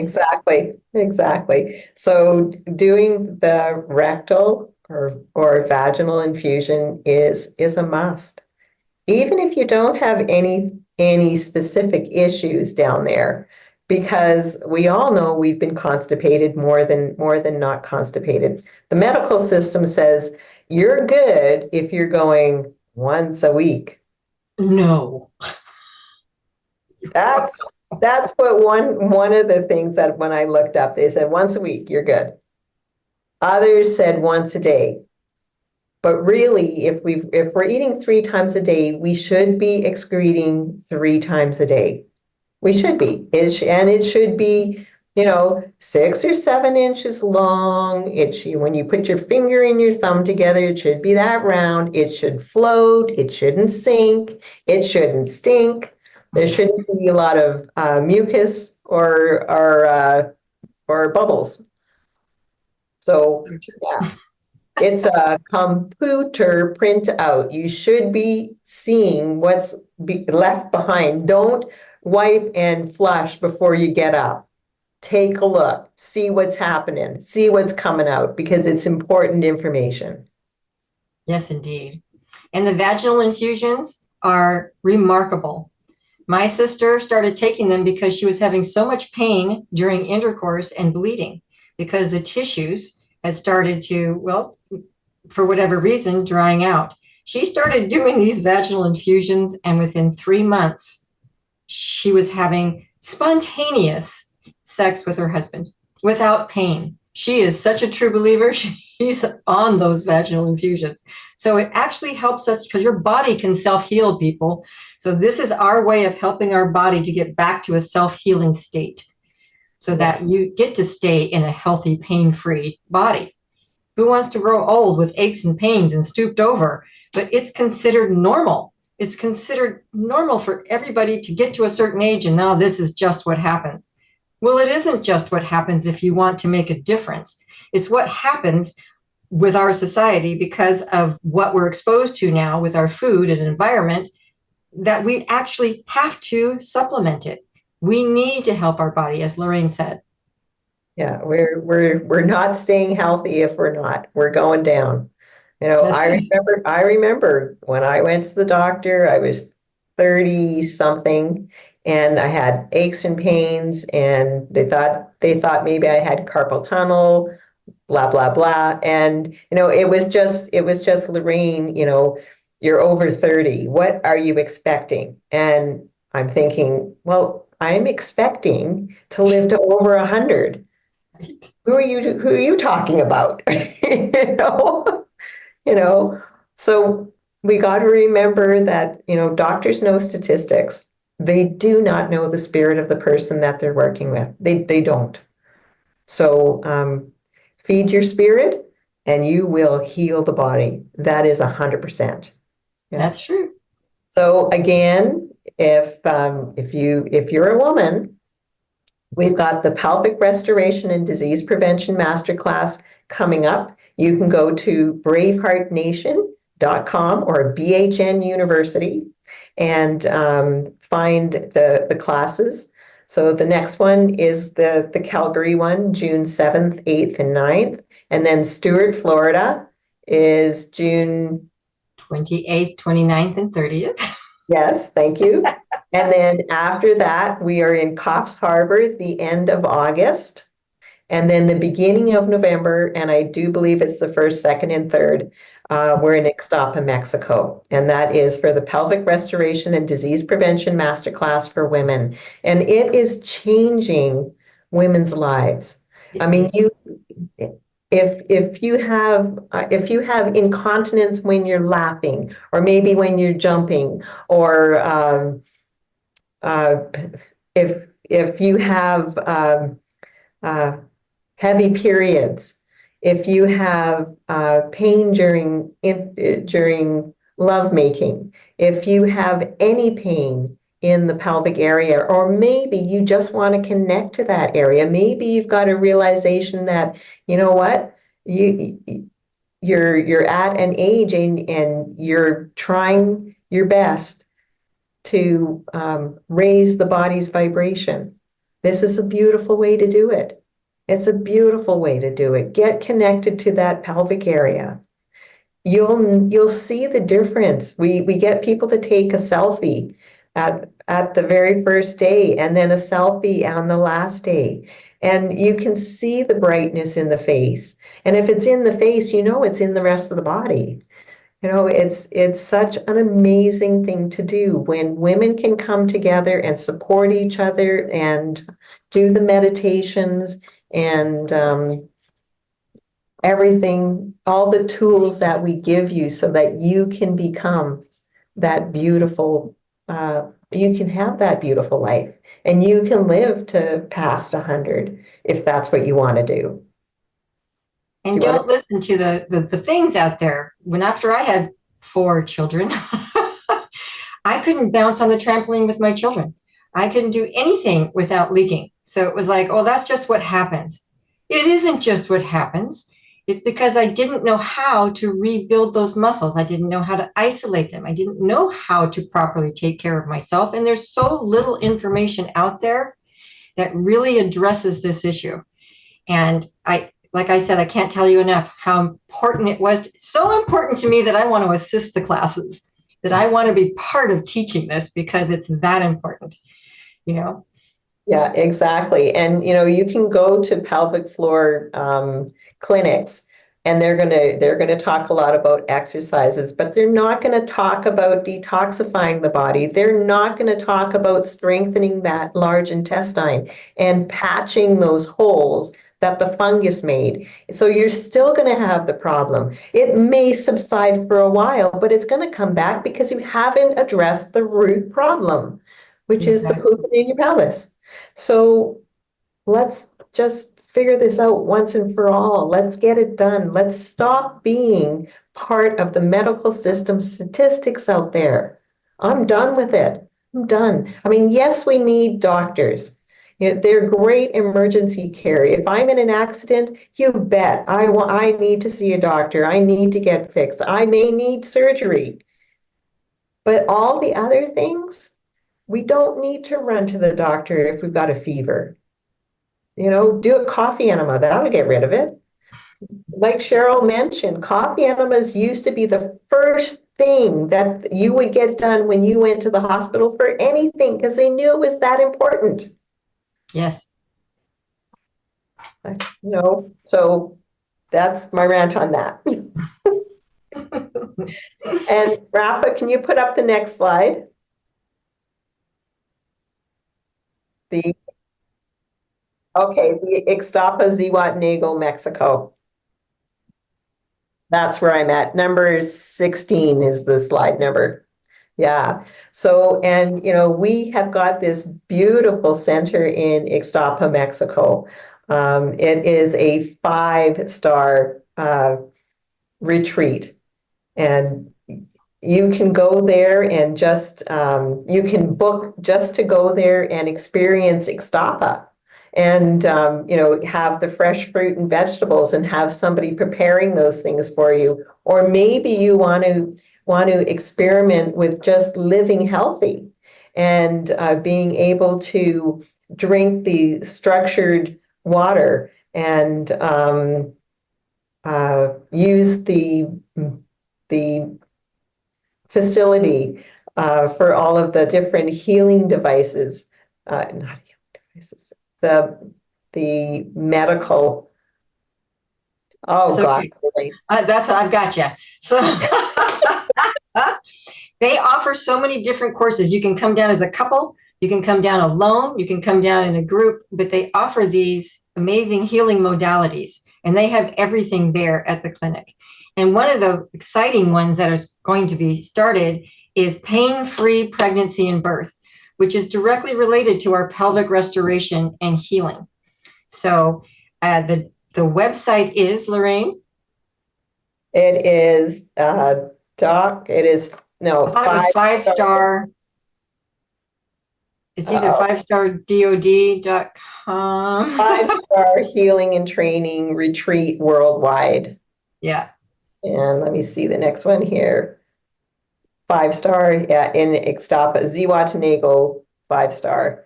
exactly. So doing the rectal or vaginal infusion is a must. Even if you don't have any specific issues down there, because we all know we've been constipated more than not constipated. The medical system says you're good if you're going once a week. No. That's what one of the things that when I looked up, they said once a week, you're good. Others said once a day. But really, if we're eating 3 times a day, we should be excreting 3 times a day. We should be. And it should be, 6 or 7 inches long. When you put your finger and your thumb together, it should be that round. It should float. It shouldn't sink. It shouldn't stink. There shouldn't be a lot of mucus or bubbles. So yeah, it's a computer printout. You should be seeing what's left behind. Don't wipe and flush before you get up. Take a look, see what's happening, see what's coming out, because it's important information. Yes, indeed. And the vaginal infusions are remarkable. My sister started taking them because she was having so much pain during intercourse and bleeding because the tissues had started to, well, for whatever reason, drying out. She started doing these vaginal infusions, and within 3 months, she was having spontaneous sex with her husband without pain. She is such a true believer. She's on those vaginal infusions. So it actually helps us because your body can self-heal, people. So this is our way of helping our body to get back to a self-healing state so that you get to stay in a healthy, pain-free body. Who wants to grow old with aches and pains and stooped over? But it's considered normal. It's considered normal for everybody to get to a certain age, and now this is just what happens. Well, it isn't just what happens if you want to make a difference. It's what happens with our society because of what we're exposed to now with our food and environment, that we actually have to supplement it. We need to help our body, as Lorraine said. Yeah, we're not staying healthy if we're not. We're going down. You know, That's it. I remember when I went to the doctor, I was 30 something and I had aches and pains and they thought maybe I had carpal tunnel, blah blah blah. And it was just Lorraine, you're over 30. What are you expecting? And I'm thinking, well, I'm expecting to live to over 100. Who are you talking about? You know, you know. So we got to remember that, doctors know statistics. They do not know the spirit of the person that they're working with. They don't. So feed your spirit and you will heal the body. That is 100%. Yeah. That's true. So again, if you're a woman, we've got the Pelvic Restoration and Disease Prevention Masterclass coming up. You can go to braveheartnation.com or BHN University and find the classes. So the next one is the Calgary one, June 7th, 8th, and 9th. And then Stewart, Florida is June 28th, 29th, and 30th. Yes, thank you. And then after that, we are in Coffs Harbour, the end of August. And then the beginning of November, and I do believe it's the 1st, 2nd, and 3rd, we're in Ixtapa, Mexico. And that is for the Pelvic Restoration and Disease Prevention Masterclass for women. And it is changing women's lives. I mean, if you have incontinence when you're laughing, or maybe when you're jumping, or uh, if you have heavy periods, if you have pain during lovemaking, if you have any pain in the pelvic area, or maybe you just want to connect to that area. Maybe you've got a realization that, you know what, you're at an age and you're trying your best to raise the body's vibration. This is a beautiful way to do it. It's a beautiful way to do it. Get connected to that pelvic area. You'll see the difference. We get people to take a selfie at the very first day and then a selfie on the last day. And you can see the brightness in the face. And if it's in the face, it's in the rest of the body. It's such an amazing thing to do when women can come together and support each other and do the meditations and everything, all the tools that we give you so that you can become that beautiful, you can have that beautiful life and you can live to past 100 if that's what you want to do. And don't listen to the things out there. When after I had 4 children, I couldn't bounce on the trampoline with my children. I couldn't do anything without leaking. So it was like, oh, that's just what happens. It isn't just what happens. It's because I didn't know how to rebuild those muscles. I didn't know how to isolate them. I didn't know how to properly take care of myself. And there's so little information out there that really addresses this issue. And like I said, I can't tell you enough how important it was. So important to me that I want to assist the classes, that I want to be part of teaching this because it's that important, you know? Yeah, exactly. And you can go to pelvic floor clinics, and they're gonna talk a lot about exercises, but they're not going to talk about detoxifying the body. They're not going to talk about strengthening that large intestine and patching those holes that the fungus made. So you're still going to have the problem. It may subside for a while, but it's going to come back because you haven't addressed the root problem, which is the Exactly. poop in your pelvis. So let's just figure this out once and for all. Let's get it done. Let's stop being part of the medical system statistics out there. I'm done with it. I'm done. I mean, yes, we need doctors. They're great emergency care. If I'm in an accident, you bet I need to see a doctor. I need to get fixed. I may need surgery. But all the other things, we don't need to run to the doctor if we've got a fever. Do a coffee enema, that'll get rid of it. Like Cheryl mentioned, coffee enemas used to be the first thing that you would get done when you went to the hospital for anything because they knew it was that important. Yes. So that's my rant on that. And Rafa, can you put up the next slide? The Ixtapa, Zihuatanejo, Mexico. That's where I'm at. Number 16 is the slide number. Yeah. So, and we have got this beautiful center in Ixtapa, Mexico. It is a 5-star retreat, and you can go there and just you can book just to go there and experience Ixtapa, and have the fresh fruit and vegetables and have somebody preparing those things for you. Or maybe you want to experiment with just living healthy and being able to drink the structured water and use the facility for all of the different healing devices, not healing devices, the medical. Oh God, Okay. really? I've got you. So they offer so many different courses. You can come down as a couple, you can come down alone, you can come down in a group, but they offer these amazing healing modalities, and they have everything there at the clinic. And one of the exciting ones that is going to be started is pain-free pregnancy and birth, which is directly related to our pelvic restoration and healing. So the website is, Lorraine? It is it is no I thought it was 5-star. It's either 5stardod.com. 5-star healing and training retreat worldwide. Yeah. And let me see the next one here. 5-star, yeah, in Ixtapa, Zihuatanejo, 5-star.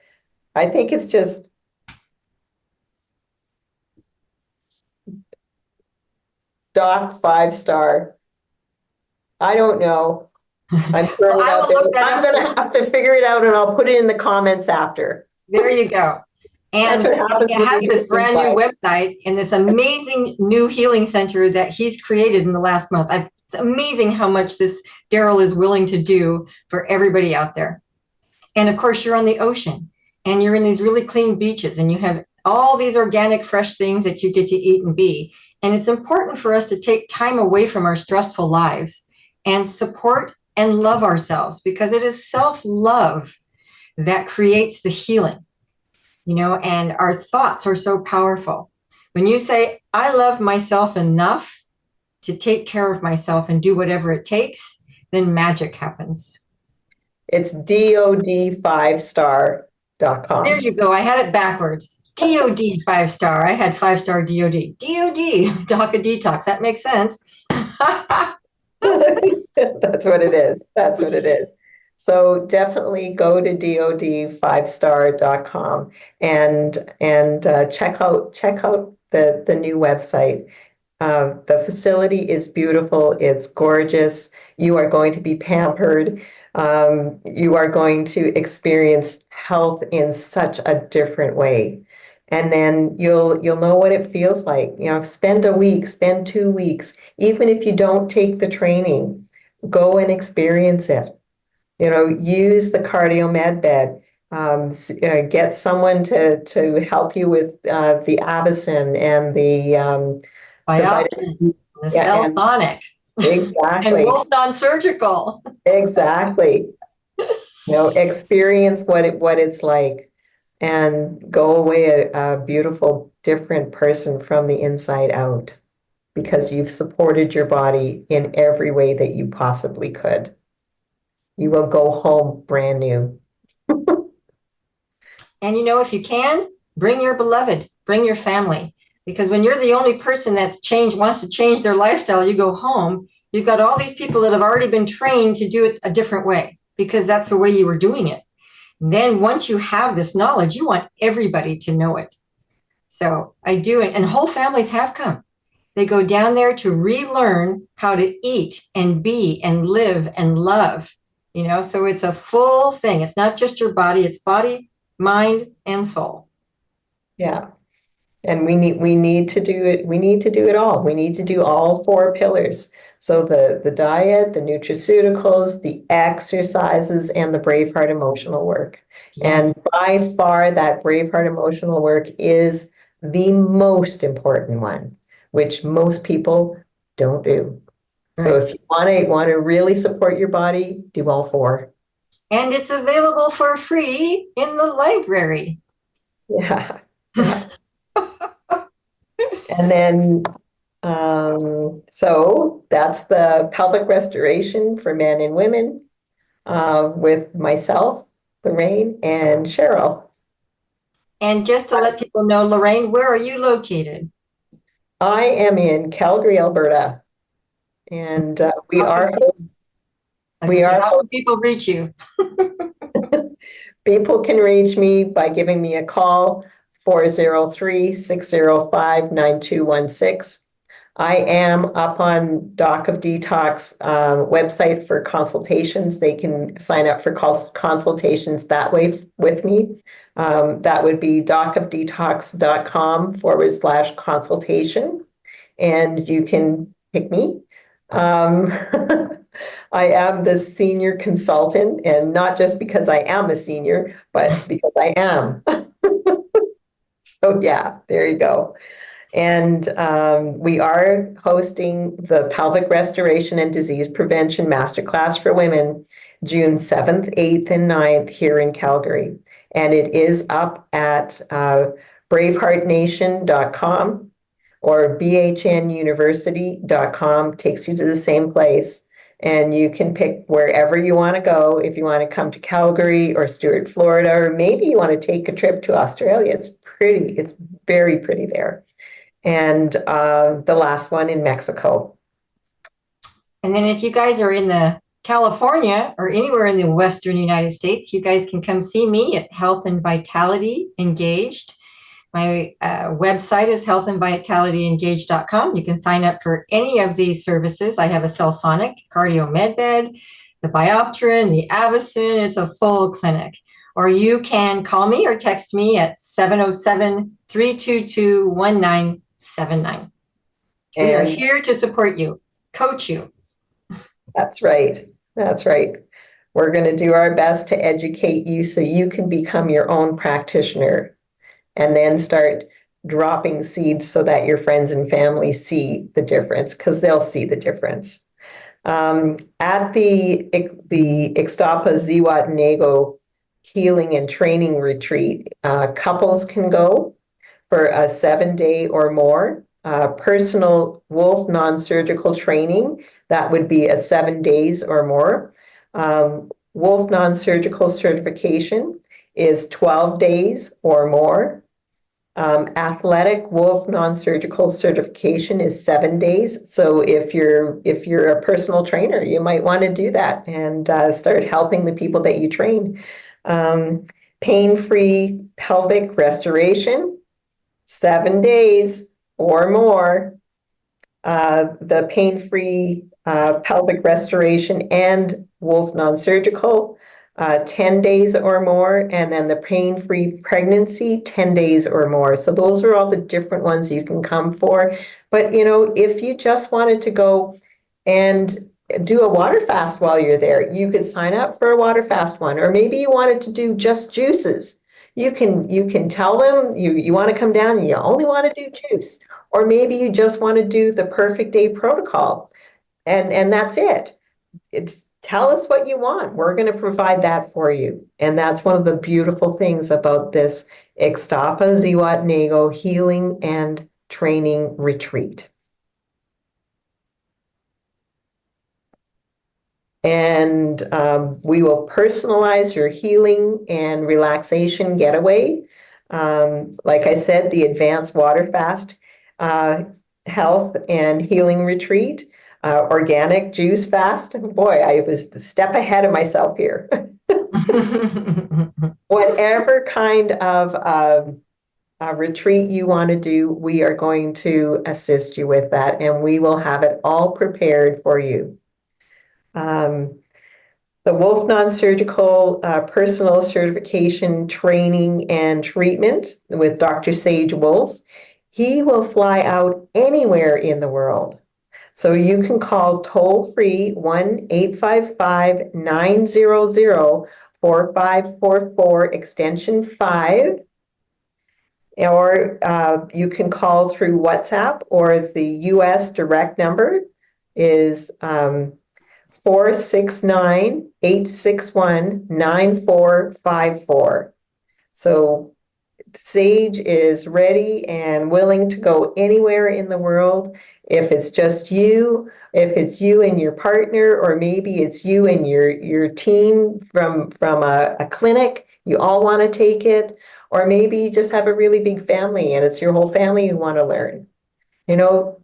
I think it's just Doc 5-star. I don't know. I'm throwing Well, it I out will there. look that I'm up. gonna have to figure it out, and I'll put it in the comments after. There you go. And That's what happens it when has we this do brand new things. website and this amazing new healing center that he's created in the last month. It's amazing how much this Daryl is willing to do for everybody out there. And of course, you're on the ocean and you're in these really clean beaches and you have all these organic, fresh things that you get to eat and be. And it's important for us to take time away from our stressful lives and support and love ourselves, because it is self-love that creates the healing, and our thoughts are so powerful. When you say, I love myself enough to take care of myself and do whatever it takes, then magic happens. It's DOD 5-star. There you go. I had it backwards. DOD 5-star. I had 5-star DOD. DOD, DACA Detox. That makes sense. That's what it is. That's what it is. So definitely go to dod5star.com and check out the new website. The facility is beautiful. It's gorgeous. You are going to be pampered. You are going to experience health in such a different way. And then you'll know what it feels like. Spend a week, spend 2 weeks, even if you don't take the training, go and experience it. Use the cardio med bed. Get someone to help you with the Avicin and the Bioptrin, vitamin. the Yeah, cell and sonic, and exactly, Wolf non-surgical. exactly. Experience what it's like, and go away a beautiful, different person from the inside out because you've supported your body in every way that you possibly could. You will go home brand new. And if you can, bring your beloved, bring your family. Because when you're the only person wants to change their lifestyle, you go home, you've got all these people that have already been trained to do it a different way because that's the way you were doing it. Then once you have this knowledge, you want everybody to know it. So I do it, and whole families have come. They go down there to relearn how to eat and be and live and love, so it's a full thing. It's not just your body, it's body, mind, and soul. Yeah. And we need to do it. We need to do it all. We need to do all four pillars. So the diet, the nutraceuticals, the exercises, and the Braveheart emotional work. Yes. And by far, that Braveheart emotional work is the most important one, which most people don't do. So Right. if you want to really support your body, do all four. And it's available for free in the library. Yeah. Yeah. And then so that's the pelvic restoration for men and women with myself, Lorraine, and Cheryl. And just to let people know, Lorraine, where are you located? I am in Calgary, Alberta, and we How are can, host, I was we gonna say, are how can host, people reach you? people can reach me by giving me a call 403-605-9216. I am up on Doc of Detox website for consultations. They can sign up for consultations that way with me. That would be docofdetox.com/consultation, and you can pick me. Um, I am the senior consultant, and not just because I am a senior, but because I am. So yeah, there you go. And we are hosting the Pelvic Restoration and Disease Prevention Masterclass for Women, June 7th, 8th, and 9th here in Calgary. And it is up at braveheartnation.com or bhnuniversity.com, takes you to the same place. And you can pick wherever you want to go. If you want to come to Calgary or Stewart, Florida, or maybe you want to take a trip to Australia. It's very pretty there. And the last one in Mexico. And then if you guys are in the California or anywhere in the Western United States, you guys can come see me at Health and Vitality Engaged. My website is healthandvitalityengaged.com. You can sign up for any of these services. I have a cell sonic, cardio med bed, the Bioptrin, the Avicin. It's a full clinic. Or you can call me or text me at 707-322-1979. We are here to support you, coach you. That's right. That's right. We're going to do our best to educate you so you can become your own practitioner and then start dropping seeds so that your friends and family see the difference, because they'll see the difference. At the Ixtapa Zihuatanejo Healing and Training Retreat, couples can go for a 7-day or more. Personal Wolf non-surgical training, that would be a 7 days or more. Wolf non-surgical certification is 12 days or more. Athletic Wolf non-surgical certification is 7 days. So if you're a personal trainer, you might want to do that and start helping the people that you train. Pain-free pelvic restoration, 7 days or more. The pain-free pelvic restoration and Wolf non-surgical, 10 days or more, and then the pain-free pregnancy, 10 days or more. So those are all the different ones you can come for. But, if you just wanted to go and do a water fast while you're there, you could sign up for a water fast one. Or maybe you wanted to do just juices. You can tell them you want to come down and you only want to do juice. Or maybe you just want to do the perfect day protocol. And that's it. Tell us what you want. We're going to provide that for you. And that's one of the beautiful things about this Ixtapa Zihuatanejo Healing and Training Retreat. And we will personalize your healing and relaxation getaway. Like I said, the Advanced Water Fast Health and Healing Retreat. Organic juice fast. Boy, I was a step ahead of myself here. Whatever kind of retreat you want to do, we are going to assist you with that, and we will have it all prepared for you. The Wolf Non-Surgical Personal Certification Training and Treatment with Dr. Sage Wolf. He will fly out anywhere in the world. So you can call toll-free 1-855-900-4544 extension 5, or you can call through WhatsApp, or the US direct number is 469-861-9454. So Sage is ready and willing to go anywhere in the world. If it's just you, if it's you and your partner, or maybe it's you and your team from a clinic, you all want to take it, or maybe you just have a really big family and it's your whole family who want to learn.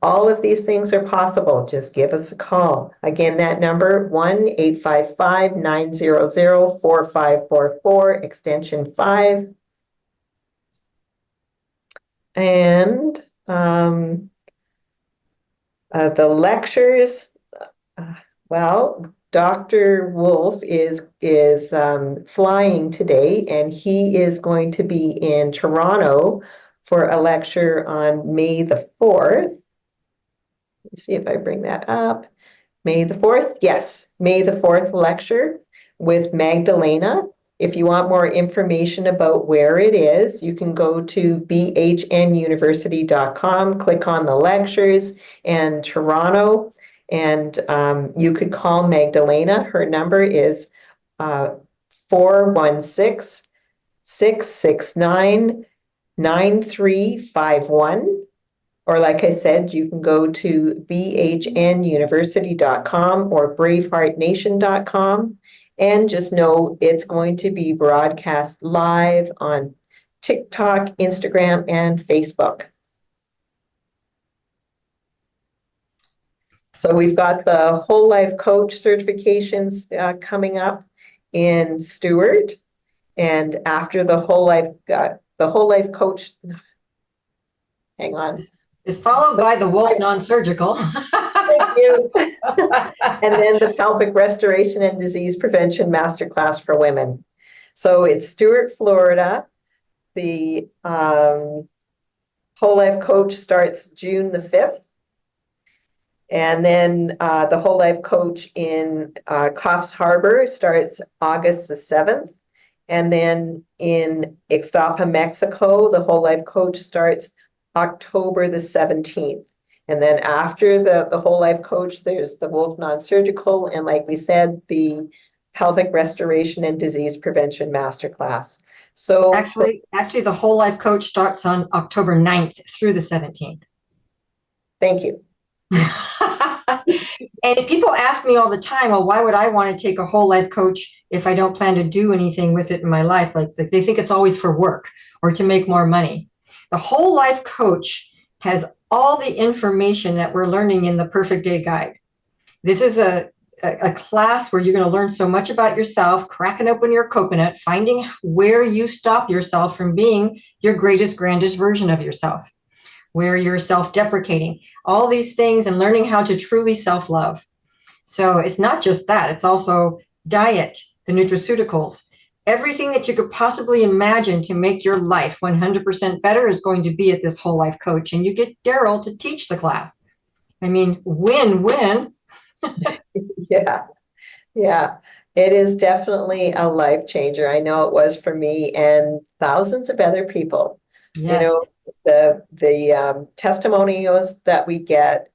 All of these things are possible. Just give us a call. Again, that number, 1-855-900-4544, extension 5. And the lectures, well, Dr. Wolf is flying today, and he is going to be in Toronto for a lecture on May the 4th. Let me see if I bring that up. May the 4th? Yes, May the 4th lecture with Magdalena. If you want more information about where it is, you can go to bhnuniversity.com, click on the lectures and Toronto, and you could call Magdalena. Her number is 416-669-9351. Or like I said, you can go to bhnuniversity.com or braveheartnation.com. And just know it's going to be broadcast live on TikTok, Instagram, and Facebook. So we've got the Whole Life Coach certifications coming up in Stewart. And after the Whole Life Coach, hang on. Is followed by the Wolf Non-Surgical. Thank you. And then the Pelvic Restoration and Disease Prevention Masterclass for Women. So it's Stewart, Florida. The Whole Life Coach starts June the 5th. And then the Whole Life Coach in Coffs Harbor starts August the 7th. And then in Ixtapa, Mexico, the Whole Life Coach starts October the 17th. And then after the Whole Life Coach, there's the Wolf Non-Surgical, and like we said, the Pelvic Restoration and Disease Prevention Masterclass. So actually, the Whole Life Coach starts on October 9th through the 17th. Thank you. And people ask me all the time, well, why would I want to take a whole life coach if I don't plan to do anything with it in my life? Like they think it's always for work or to make more money. The whole life coach has all the information that we're learning in the Perfect Day Guide. This is a class where you're going to learn so much about yourself, cracking open your coconut, finding where you stop yourself from being your greatest, grandest version of yourself, where you're self-deprecating, all these things, and learning how to truly self-love. So it's not just that, it's also diet, the nutraceuticals, everything that you could possibly imagine to make your life 100% better is going to be at this whole life coach. And you get Daryl to teach the class. I mean, win-win. Yeah. Yeah. It is definitely a life changer. I know it was for me and thousands of other people. You Yes. know, the testimonials that we get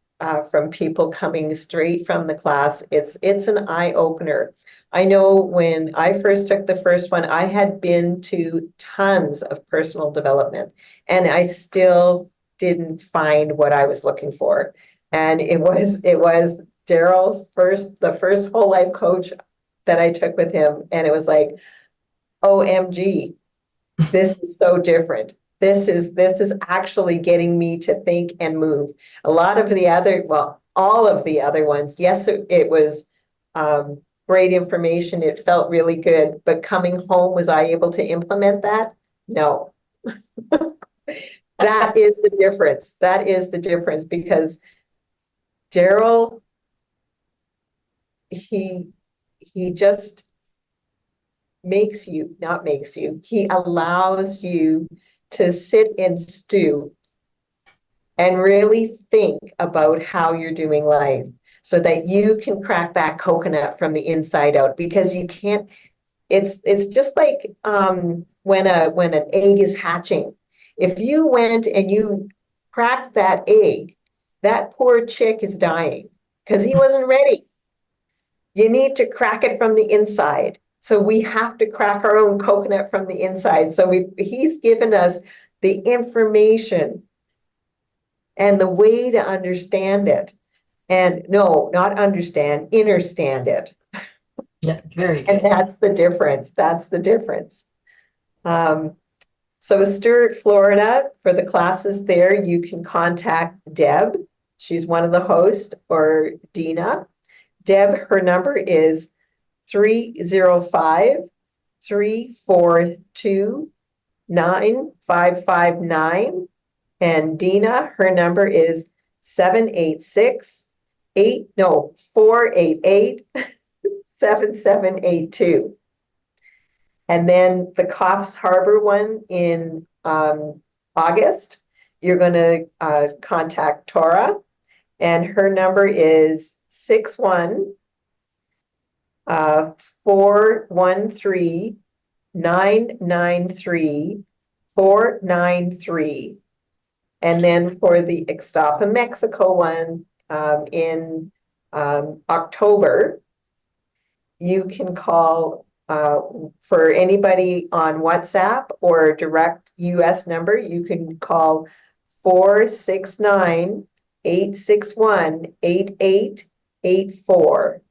from people coming straight from the class, it's an eye opener. I know when I first took the first one, I had been to tons of personal development, and I still didn't find what I was looking for. And it was the first whole life coach that I took with him, and it was like, OMG, this is so different. This is actually getting me to think and move. A lot of the other, well, all of the other ones, yes, it was great information. It felt really good, but coming home, was I able to implement that? No. That is the difference. That is the difference because Daryl, he he just makes you, not makes you, he allows you to sit and stew and really think about how you're doing life so that you can crack that coconut from the inside out, because you can't, it's just like when an egg is hatching. If you went and you cracked that egg, that poor chick is dying because he wasn't ready. You need to crack it from the inside. So we have to crack our own coconut from the inside. So he's given us the information and the way to understand it. And no, not understand, understand it. Yeah, very And good. that's the difference. That's the difference. So Stuart, Florida, for the classes there, you can contact Deb. She's one of the hosts, or Dina. Deb, her number is 305-342-9559. And Dina, her number is 488-7782. And then the Coffs Harbor one in August, you're going to contact Tora, and her number is 413-993-493. And then for the Ixtapa, Mexico one in October, you can call for anybody on WhatsApp or direct US number, you can call 469-861-8884.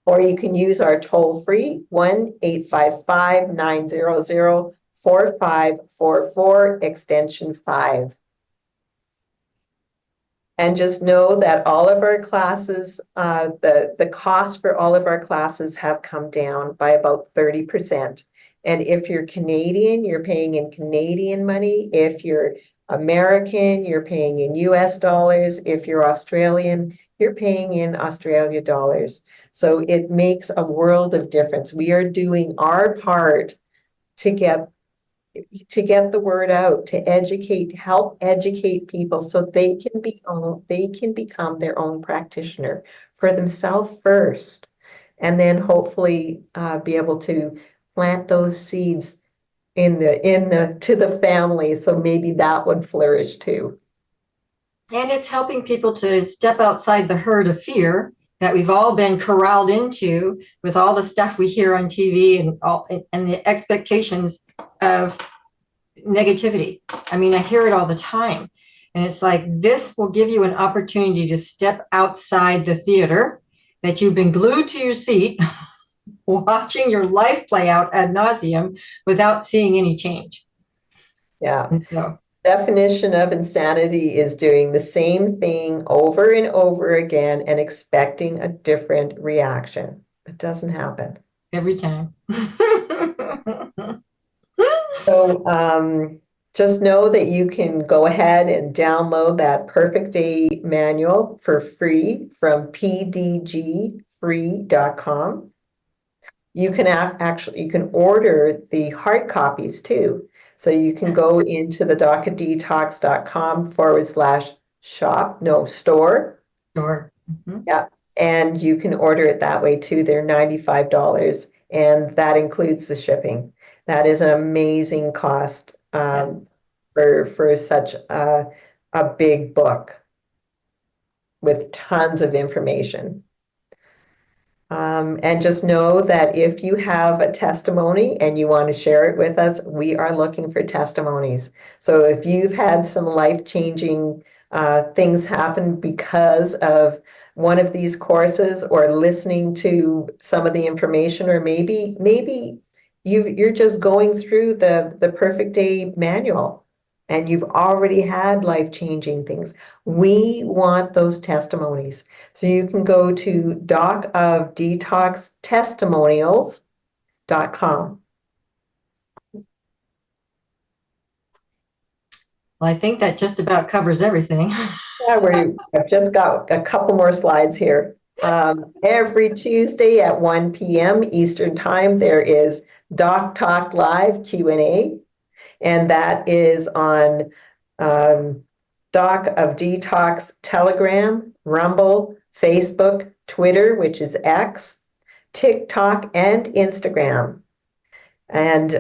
Or you can use our toll-free 1-855-900-4544, extension 5. And just know that all of our classes, the cost for all of our classes have come down by about 30%. And if you're Canadian, you're paying in Canadian money. If you're American, you're paying in US dollars. If you're Australian, you're paying in Australia dollars. So it makes a world of difference. We are doing our part to get the word out, to educate, to help educate people so they can become their own practitioner for themselves first, and then hopefully be able to plant those seeds to the family, so maybe that would flourish too. And it's helping people to step outside the herd of fear that we've all been corralled into with all the stuff we hear on TV and the expectations of negativity. I mean, I hear it all the time. And it's like, this will give you an opportunity to step outside the theater that you've been glued to your seat, watching your life play out ad nauseum without seeing any change. Yeah. And so, Definition of insanity is doing the same thing over and over again and expecting a different reaction. It doesn't happen. every time. So just know that you can go ahead and download that Perfect Day manual for free from pdgfree.com. You can actually, you can order the hard copies too. So you can go into the store. Sure. Yeah, and you can order it that way too. They're $95, and that includes the shipping. That is an amazing cost for such a big book with tons of information. And just know that if you have a testimony and you want to share it with us, we are looking for testimonies. So if you've had some life-changing things happen because of one of these courses or listening to some of the information, or maybe you're just going through the Perfect Day manual and you've already had life-changing things. We want those testimonies. So you can go to docofdetoxtestimonials.com. Well, I think that just about covers everything. Yeah, I've just got a couple more slides here. Every Tuesday at 1 p.m. Eastern Time, there is Doc Talk Live Q&A, and that is on Doc of Detox Telegram, Rumble, Facebook, Twitter, which is X, TikTok, and Instagram. And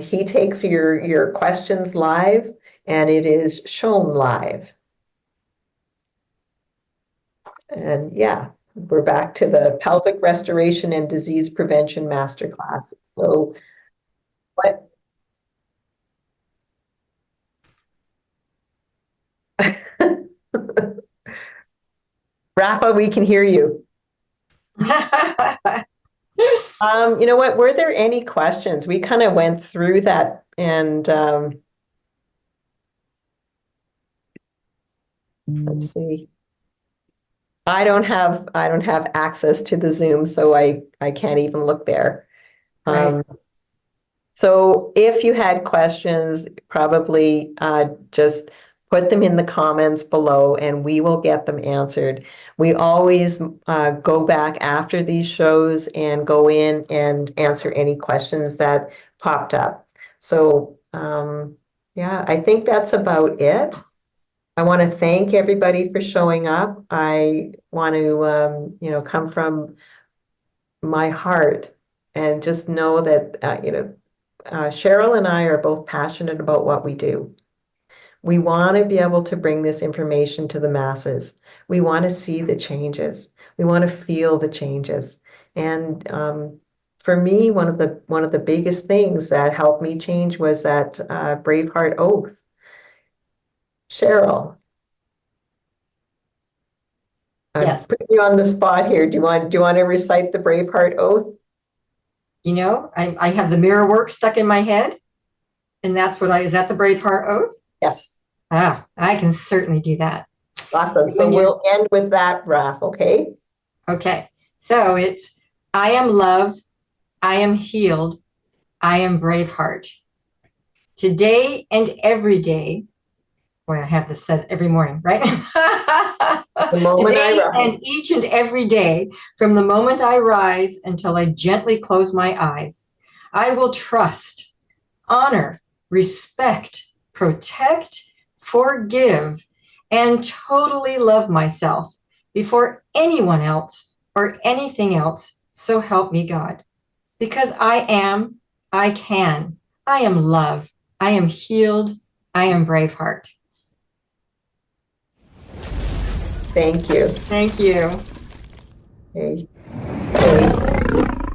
he takes your questions live, and it is shown live. And yeah, we're back to the pelvic restoration and disease prevention masterclass. So what? Rafa, we can hear you. You know what? Were there any questions? We kind of went through that, and let's see. I don't have access to the Zoom, so I can't even look there. Right. So if you had questions, probably just put them in the comments below and we will get them answered. We always go back after these shows and go in and answer any questions that popped up. So yeah, I think that's about it. I want to thank everybody for showing up. I want to, come from my heart and just know that, Cheryl and I are both passionate about what we do. We want to be able to bring this information to the masses. We want to see the changes. We want to feel the changes. And for me, one of the biggest things that helped me change was that Braveheart oath. Cheryl, Yes. I'm putting you on the spot here. Do you want to recite the Braveheart oath? I have the mirror work stuck in my head, and that's is that the Braveheart oath? Yes. Ah, I can certainly do that. Awesome. So we'll end with that, Raph, okay? Okay. So it's, I am love, I am healed, I am Braveheart. Today and every day, boy, I have this said every morning, right? The moment Today I rise. and each and every day, from the moment I rise until I gently close my eyes, I will trust, honor, respect, protect, forgive, and totally love myself before anyone else or anything else. So help me God. Because I am, I can, I am love, I am healed, I am Braveheart. Thank you. Thank you. Okay. Okay.